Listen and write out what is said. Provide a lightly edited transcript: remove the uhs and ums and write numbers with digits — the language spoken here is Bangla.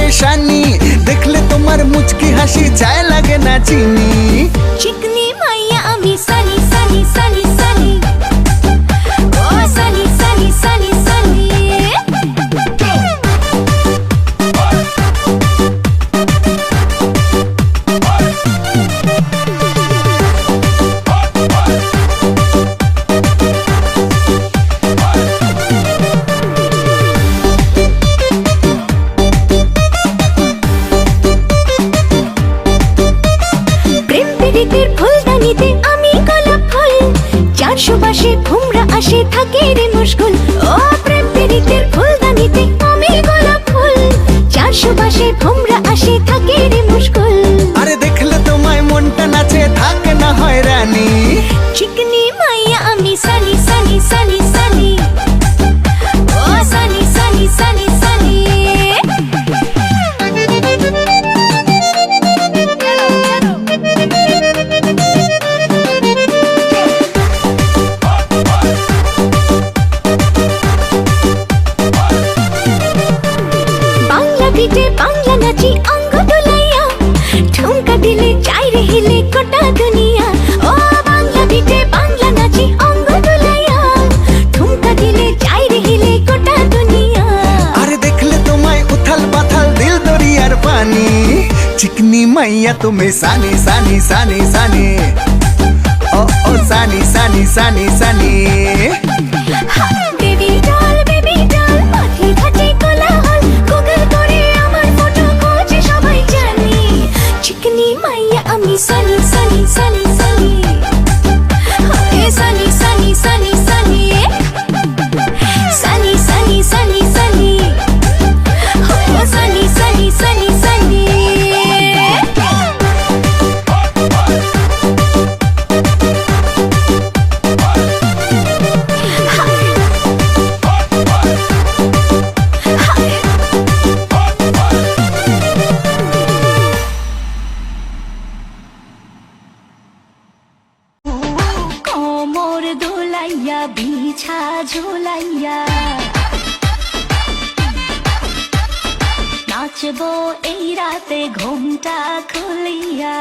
परेशानी देखले तुम्हार मुचकी हासि चाय लागे ना चीनी चिकनी माइया आमी सानी सानी सानी सानी ओ सानी सानी सानी सानी ফুলদানিতে আমি গোলাপ ফুল যার সুবাসে ভুমরা আসে থাকে রে মুশকুল ও প্রেম পীড়িতের ফুলদানিতে আমি গোলাপ ফুল যার সুবাসে ভুমরা আসে থাকে রে মুশকুল আরে দেখলে তোমায় মনটা নাচে থাকে না হয়রানি চিকনি মাইয়া আমি সানি সানি সানি সানি ও সানি সানি সানি সানি বাংলা নাচি অঙ্গ ডোলাইয়া ঠুমকা দিলে চাই রে হিলে গোটা দুনিয়া ও বাংলা বিটে বাংলা নাচি অঙ্গ ডোলাইয়া ঠুমকা দিলে চাই রে হিলে গোটা দুনিয়া আরে দেখলে তোমায় উথাল পাথাল দিল দরিয়ার পানি চিকনি মাইয়া তুমি সানি সানি সানি সানি ও ও সানি সানি সানি সানি বেবি ডল পাখি ভাজে কোলাহল গুগল করে আমার ফটো খোঁজে সবাই জানি চিকনি মাইয়া আমি সানি সানি সানি সানি সানি সানি সানি সানি সানি সানি সানি সানি সানি সানি সানি সানি কোমর দোলাইয়া বিছা ঝুলাইয়া নাচবো এই রাতে ঘুমটা খুলিয়া